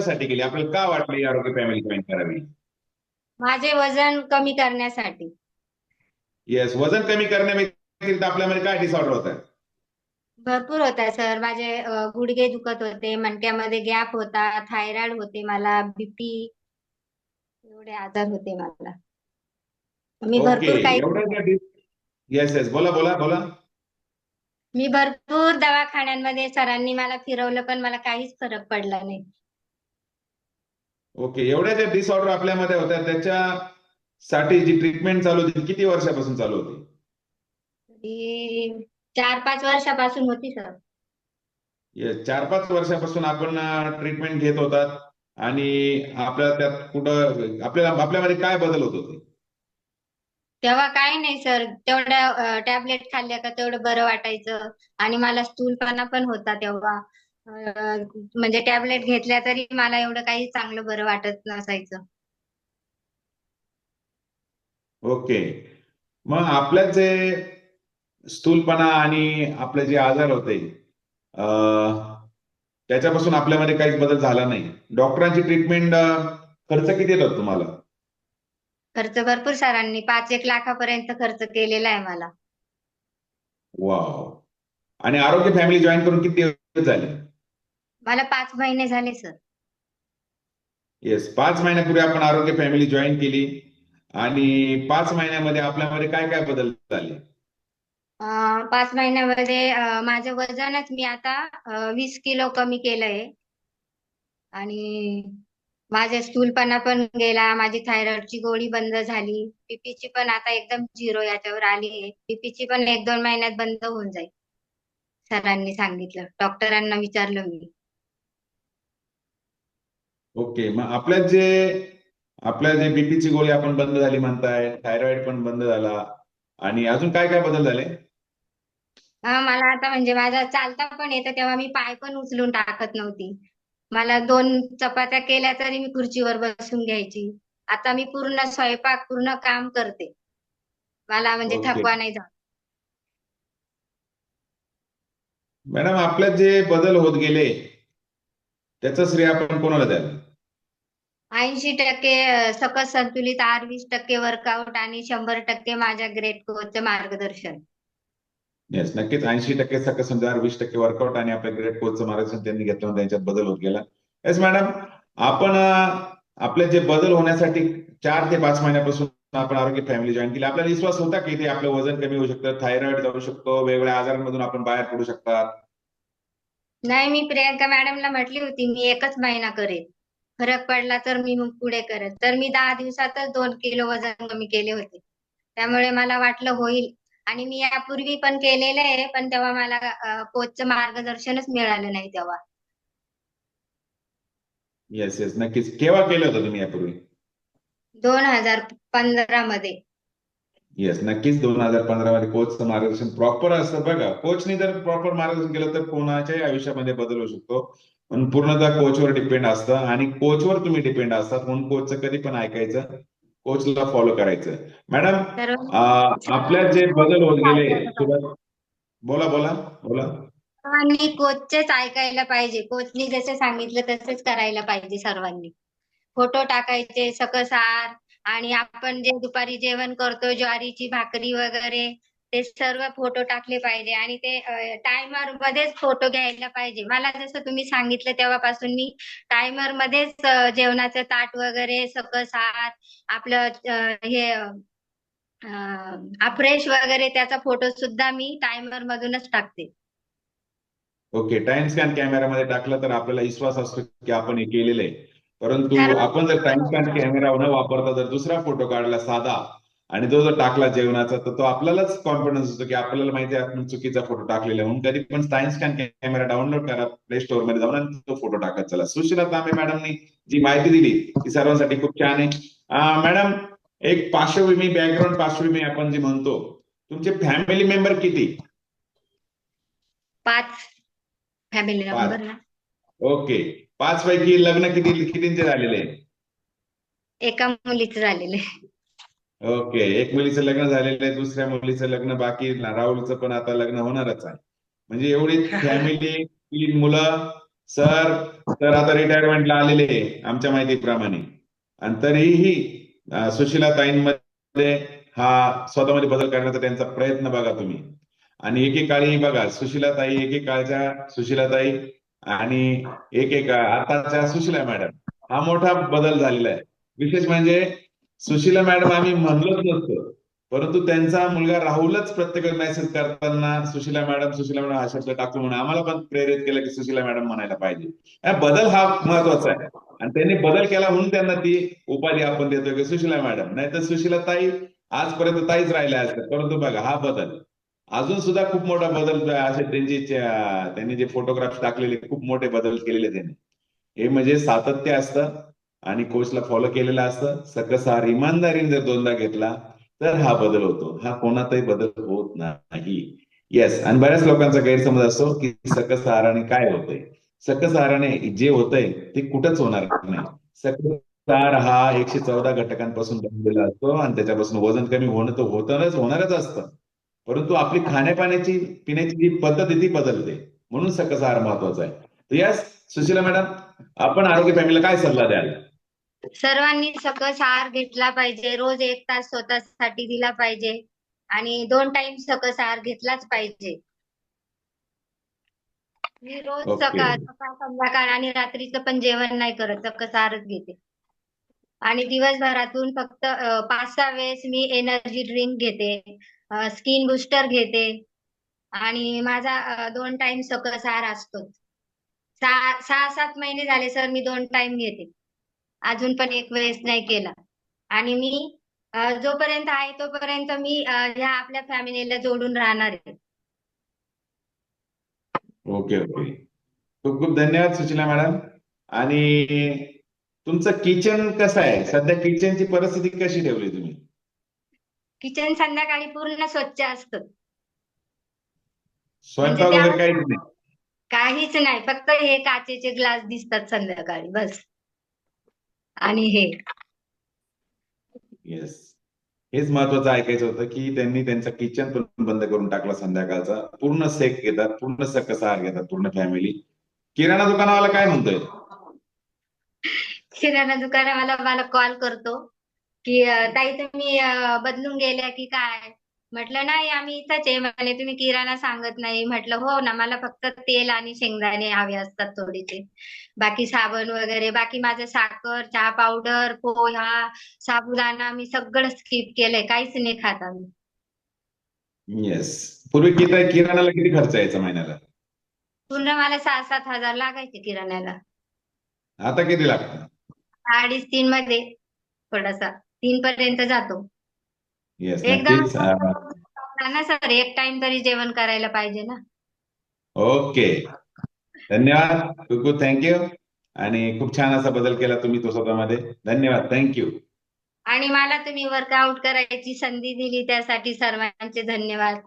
कशासाठी केली? आपल्याला का वाटलं ही आरोग्य फॅमिली जॉईन करावी? माझे वजन कमी करण्यासाठी. येस, वजन कमी करण्याव्यतिरिक्त आपल्यामध्ये काय डिसऑर्डर होत आहे? भरपूर होता सर. माझे गुडघे दुखत होते, मणक्यामध्ये गॅप होता, थायरॉइड होते मला, बीपी, एवढे आजार होते मला. मी ओके, भरपूर काही एवढ्या ज्या येस येस, बोला बोला बोला. मी भरपूर दवाखान्यांमध्ये सरांनी मला फिरवलं, पण मला काहीच फरक पडला नाही. ओके, एवढ्या ज्या डिसऑर्डर आपल्यामध्ये होत्या त्याच्यासाठी जी ट्रीटमेंट चालू होती किती वर्षापासून चालू होती? ही 4-5 वर्षापासून होती सर. येस, 4-5 वर्षापासून आपण ट्रीटमेंट घेत होतात. आणि आपल्याला त्यात कुठं आपल्यामध्ये काय बदल होत होते? तेव्हा काही नाही सर, तेवढ्या टॅबलेट खाल्ल्या का तेवढं बरं वाटायचं. आणि मला स्थूलपणा पण होता तेव्हा. म्हणजे टॅबलेट घेतल्या तरी मला एवढं काही चांगलं बरं वाटत नसायचं. ओके, मग आपल्यात जे स्थूलपणा आणि आपले जे आजार होते त्याच्यापासून आपल्यामध्ये काहीच बदल झाला नाही. डॉक्टरांची ट्रीटमेंट खर्च किती येतात तुम्हाला? खर्च भरपूर सरांनी 5-1 लाखापर्यंत खर्च केलेला आहे मला. वाव. आणि आरोग्य फॅमिली जॉईन करून किती दिवस झाले? मला 5 महिने झाले सर. येस, 5 महिन्यापूर्वी आपण आरोग्य फॅमिली जॉईन केली. आणि 5 महिन्यामध्ये आपल्यामध्ये काय काय बदल झाले? 5 महिन्यामध्ये माझं वजनच मी आता 20 किलो कमी केलंय. आणि माझे स्थूलपणा पण गेला, माझी थायरॉइडची गोळी बंद झाली, बीपीची पण आता एकदम 0 याच्यावर आली आहे. बीपीची पण 1-2 महिन्यात बंद होऊन जाईल, सरांनी सांगितलं. डॉक्टरांना विचारलं मी. ओके, मग आपल्या जे बीपीची गोळी आपण बंद झाली म्हणताय, थायरॉइड पण बंद झाला, आणि अजून काय काय बदल झाले? मला आता म्हणजे माझा चालता पण येतं, तेव्हा मी पाय पण उचलून टाकत नव्हती. मला 2 चपात्या केल्या तरी मी खुर्चीवर बसून घ्यायची. आता मी पूर्ण स्वयंपाक, पूर्ण काम करते. मला म्हणजे ओके थकवा नाही जात. मॅडम, आपल्यात जे बदल होत गेले त्याचं श्रेय आपण कोणाला द्याल? 80% सकस संतुलित आहार, 20% वर्कआउट आणि 100% माझ्या ग्रेट कोचचं मार्गदर्शन. येस, नक्कीच. 80% सकस आहार, 20% वर्कआउट आणि आपल्या ग्रेट कोचचं मार्गदर्शन त्यांनी घेतलं, त्यांच्यात बदल होत गेला. येस मॅडम, आपण आपले जे बदल होण्यासाठी 4 ते 5 महिन्यापासून आपण आरोग्य फॅमिली जॉईन केली. आपल्याला विश्वास होता की ते आपलं वजन कमी होऊ शकतं, थायरॉइड जाऊ शकतो, वेगवेगळ्या आजारांमधून आपण बाहेर पडू शकतात? नाही, मी प्रियांका मॅडमला म्हटली होती मी 1 महिना करेन. फरक पडला तर मी मग पुढे करेन. तर मी 10 दिवसातच 2 किलो वजन कमी केले होते. त्यामुळे मला वाटलं होईल. आणि मी यापूर्वी पण केलेलं आहे, पण तेव्हा मला कोचचं मार्गदर्शनच मिळालं नाही तेव्हा. येस येस, नक्कीच. केव्हा केलं होतं तुम्ही यापूर्वी? 2015 मध्ये. येस, नक्कीच. 2015 मध्ये कोचचं मार्गदर्शन प्रॉपर असतं. बघा, कोचनी जर प्रॉपर मार्गदर्शन केलं तर कोणाच्याही आयुष्यामध्ये बदल होऊ शकतो. पण पूर्णतः कोचवर डिपेंड असतं, आणि कोचवर तुम्ही डिपेंड असतात, म्हणून कोचचं कधी पण ऐकायचं, कोचला फॉलो करायचं. मॅडम, आपल्यात जे बदल होत गेले ऐकायला पाहिजे. बोला बोला बोला. आणि कोचचेच ऐकायला पाहिजे. कोचनी जसे सांगितलं तसेच करायला पाहिजे सर्वांनी. फोटो टाकायचे सकस आहार, आणि आपण जे दुपारी जेवण करतो ज्वारीची भाकरी वगैरे, ते सर्व फोटो टाकले पाहिजे. आणि ते टायमर मध्येच फोटो घ्यायला पाहिजे. मला जसं तुम्ही सांगितलं तेव्हापासून मी टायमर मध्येच जेवणाचं ताट वगैरे, सकस आहार, आपलं हे फ्रेश वगैरे त्याचा फोटो सुद्धा मी टायमर मधूनच टाकते. ओके, टाइम स्कॅन कॅमेरामध्ये टाकलं तर आपल्याला विश्वास असतो की आपण हे केलेलं आहे. परंतु आपण जर टाइम स्कॅन कॅमेरा न वापरता जर दुसरा फोटो काढला साधा, आणि तो जर टाकला जेवणाचा, तर तो आपल्यालाच कॉन्फिडन्स असतो की आपल्याला माहिती आहे आपण चुकीचा फोटो टाकलेला आहे. म्हणून कधी पण टाइम स्कॅन कॅमेरा डाउनलोड करा प्ले स्टोअर मध्ये जाऊन, आणि तो फोटो टाकत चला. सुशीला तांबे मॅडमनी जी माहिती दिली ती सर्वांसाठी खूप छान आहे. मॅडम, एक पार्श्वभूमी, बॅकग्राऊंड पार्श्वभूमी आपण जी म्हणतो, तुमचे फॅमिली मेंबर किती? 5 फॅमिली 5. मेंबर ना. ओके, 5 पैकी लग्न कितींचे झालेले आहे? एका मुलीचं झालेलं आहे. ओके, एक मुलीचं लग्न झालेलं आहे, दुसऱ्या मुलीचं लग्न बाकी आहे. राहुलचं पण आता लग्न होणारच आहे. म्हणजे एवढी फॅमिली, 3 मुलं, सर तर आता रिटायरमेंटला आलेले आहे आमच्या माहितीप्रमाणे, आणि तरीही सुशीलाताईंमध्ये हा स्वतःमध्ये बदल करण्याचा त्यांचा प्रयत्न बघा तुम्ही. आणि एकेकाळी बघा सुशीलाताई, एकेकाळच्या सुशीलाताई आणि आताच्या सुशीला मॅडम, हा मोठा बदल झालेला आहे. विशेष म्हणजे सुशीला मॅडम आम्ही म्हणलोच नसतो, परंतु त्यांचा मुलगा राहुलच प्रत्येक मेसेज करताना सुशीला मॅडम हा शब्द टाकतो म्हणून आम्हाला पण प्रेरित केलं की सुशीला मॅडम म्हणायला पाहिजे. बदल हा महत्वाचा आहे, आणि त्यांनी बदल केला म्हणून त्यांना ती उपाधी आपण देतो की सुशीला मॅडम, नाही तर सुशीला ताई आजपर्यंत ताईच राहिल्या असतात. परंतु बघा हा बदल अजून सुद्धा खूप मोठा बदल असे त्यांनी जे फोटोग्राफ्स टाकलेले खूप मोठे बदल केलेले त्यांनी. हे म्हणजे सातत्य असतं आणि कोचला फॉलो केलेलं असतं. सकस आहार इमानदारीने जर दोनदा घेतला तर हा बदल होतो. हा कोणाचाही बदल होत नाही. येस, आणि बऱ्याच लोकांचा गैरसमज असतो की सकस आहाराने काय होतंय. सकस आहाराने जे होतंय ते कुठंच होणार नाही. सकस आहार हा 114 घटकांपासून बनलेला असतो आणि त्याच्यापासून वजन कमी होणं तर होणारच असतं. परंतु आपली खाण्यापाण्याची पिण्याची जी पद्धत आहे ती बदलते, म्हणून सकस आहार महत्वाचा आहे. तर यस सुशीला मॅडम, आपण आरोग्य फॅमिलीला काय सल्ला द्याल? सर्वांनी सकस आहार घेतला पाहिजे. रोज 1 तास स्वतःसाठी दिला पाहिजे आणि 2 टाइम सकस आहार घेतलाच पाहिजे. मी रोज ओके. सकाळ सकाळ संध्याकाळ आणि रात्रीचं पण जेवण नाही करत, सकस आहारच घेते. आणि दिवसभरातून फक्त 5-6 वेळेस मी एनर्जी ड्रिंक घेते, स्किन बुस्टर घेते आणि माझा 2 टाइम सकस आहार असतोच. 6-7 महिने झाले सर मी 2 टाइम घेते. अजून पण एक वेळेस नाही केला. आणि मी जोपर्यंत आहे तोपर्यंत मी ह्या आपल्या फॅमिलीला जोडून राहणार आहे. ओके ओके, खूप खूप धन्यवाद सुशीला मॅडम. आणि तुमचं किचन कसं आहे सध्या? किचनची परिस्थिती कशी ठेवली तुम्ही? किचन संध्याकाळी पूर्ण स्वच्छ असतं. म्हणजे स्वयंपाक वगैरे त्यावर काहीच नाही? काहीच नाही. फक्त हे काचेचे ग्लास दिसतात संध्याकाळी बस. आणि हे येस, हेच महत्वाचं ऐकायचं होतं की त्यांनी त्यांचा किचन पण बंद करून टाकला संध्याकाळचा. पूर्ण सेक घेतात, पूर्ण सकस आहार घेतात पूर्ण फॅमिली. किराणा दुकानवाला काय म्हणतोय? किराणा दुकानवाला मला कॉल करतो, की ताई तुम्ही बदलून गेल्या की काय? म्हटलं नाही आम्ही इथंच आहे. म्हणे तुम्ही किराणा सांगत नाही. म्हटलं हो ना, मला फक्त तेल आणि शेंगदाणे हवे असतात थोडेसे. बाकी साबण वगैरे, बाकी माझं साखर, चहा पावडर, पोहा, साबुदाणा मी सगळं स्किप केलंय. काहीच नाही खात आम्ही. येस. पूर्वी किराणाला किती खर्च यायचा महिन्याला? पूर्ण मला 6-7 हजार लागायचे किराण्याला. आता किती लागतं? 2.5-3 मध्ये थोडासा 3 पर्यंत जातो. येस, एकदम नक्कीच. ना सर, 1 टाइम तरी जेवण करायला पाहिजे ना. ओके, धन्यवाद. खूप खूप थँक्यू. आणि खूप छान असा बदल केला तुम्ही तो स्वतःमध्ये. धन्यवाद, थँक्यू. आणि मला तुम्ही वर्कआउट करायची संधी दिली त्यासाठी सर्वांचे धन्यवाद.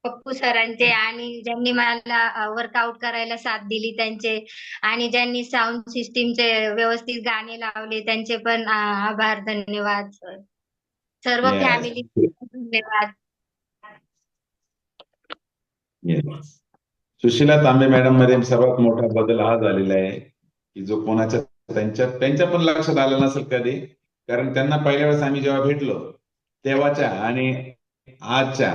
पप्पू सरांचे आणि ज्यांनी मला वर्कआउट करायला साथ दिली त्यांचे, आणि ज्यांनी साऊंड सिस्टीमचे व्यवस्थित गाणे लावले त्यांचे पण आभार, धन्यवाद सर. सर्व येस फॅमिली धन्यवाद. येस. सुशीला तांबे मॅडम मध्ये सर्वात मोठा बदल हा झालेला आहे की जो कोणाच्या त्यांच्या पण लक्षात आलं नसेल कधी. कारण त्यांना पहिल्या वेळेस आम्ही जेव्हा भेटलो तेव्हाच्या आणि आजच्या,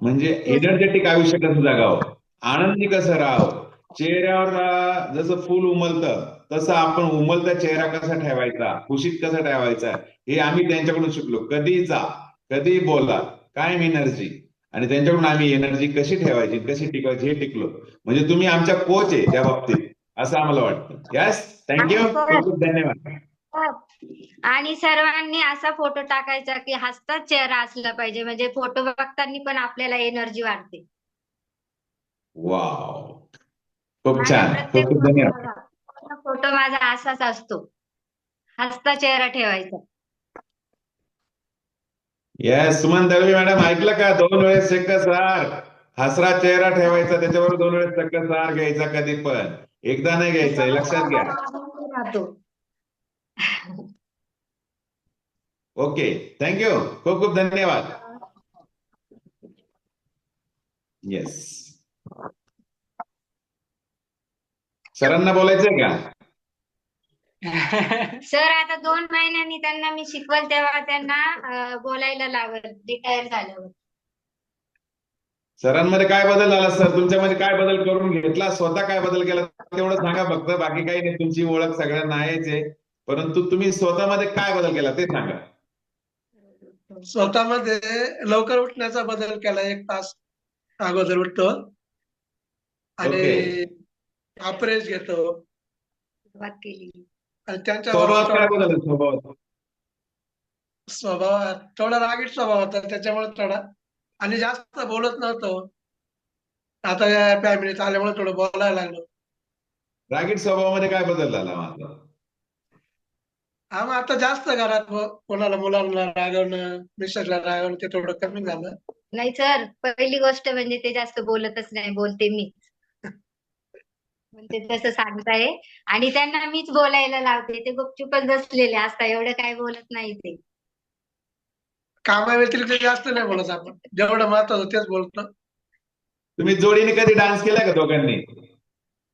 म्हणजे एनर्जेटिक आयुष्य कसं जगावं, आनंदी कसं राहावं, चेहऱ्यावर जसं फुल उमलतं तसं आपण उमलता चेहरा कसा ठेवायचा, खुशीत कसा ठेवायचा, हे आम्ही त्यांच्याकडून शिकलो. कधी जा, कधी बोला, कायम एनर्जी. आणि त्यांच्याकडून आम्ही एनर्जी कशी ठेवायची, कशी टिकवायची हे टिकलो. म्हणजे तुम्ही आमच्या कोच आहे त्या बाबतीत, असं आम्हाला वाटतं. यस, थँक्यू, आणि खूप खूप धन्यवाद. आणि सर्वांनी असा फोटो टाकायचा की हसताच चेहरा असला पाहिजे, म्हणजे फोटो बघताना पण आपल्याला एनर्जी वाढते. वाव, खूप माझा छान, खूप प्रत्येक खूप फोटो धन्यवाद. बघा, फोटो माझा असाच असतो, हसता चेहरा ठेवायचा. येस, सुमन दळवी मॅडम, ऐकलं का? 2 वेळेस सकस आहार, हसरा चेहरा ठेवायचा, त्याच्यावर 2 वेळेस सकस आहार घ्यायचा कधी पण. एकदा नाही घ्यायचा, हे लक्षात घ्या. त्याच्यामुळे आनंदी राहतो. ओके, थँक्यू, खूप खूप धन्यवाद. येस. सरांना बोलायचंय का? सर आता 2 महिन्यांनी त्यांना मी शिकवल तेव्हा त्यांना बोलायला लावल रिटायर झाल्यावर. सरांमध्ये काय बदल झाला सर? तुमच्यामध्ये काय बदल करून घेतला? स्वतः काय बदल केला तेवढं सांगा फक्त. बाकी काही नाही, तुमची ओळख सगळ्यांना आहेच आहे. परंतु तुम्ही स्वतःमध्ये काय बदल केला ते सांगा. स्वतःमध्ये लवकर उठण्याचा बदल केला, 1 तास अगोदर उठतो आणि ओके. अप्रेज घेतो सुरुवात केली. आणि त्यांच्या स्वभावात काय बरोबर बदल आहे स्वभावात? स्वभावात थोडा रागीट स्वभाव होता त्याच्यामुळे थोडा, आणि जास्त बोलत नव्हतो. आता या फॅमिलीत आल्यामुळे थोडं बोलायला लागलो. रागीट स्वभावामध्ये काय बदल झाला माझा? हा, मग आता जास्त घरात कोणाला मुलांना रागवणं, मिस्टरला रागवणं ते थोडं कमी झालं. नाही सर, पहिली गोष्ट म्हणजे ते जास्त बोलतच नाही, बोलते मी. म्हणजे तसं सांगताय. आणि त्यांना मीच बोलायला लावते, ते गुपचुपच बसलेले असतात, एवढं काय बोलत नाही ते. कामाव्यतिरिक्त जास्त नाही बोलत आपण, जेवढं महत्वाचं तेच बोलतो. तुम्ही जोडीने कधी डान्स केला का दोघांनी?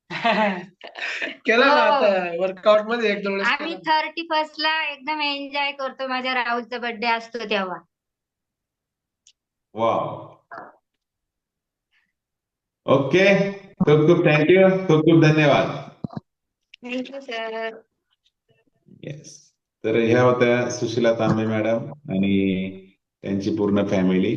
केलं ना, हो. आता वर्कआउट मध्ये 1-2 वेळेस आम्ही केलं. 31st ला एकदम एन्जॉय करतो, माझ्या राहुलचा बर्थडे असतो तेव्हा. वा. ओके. खूप खूप थँक्यू. खूप खूप धन्यवाद. Thank you sir. येस. तर ह्या होत्या सुशीला तांबे मॅडम आणि त्यांची पूर्ण फॅमिली.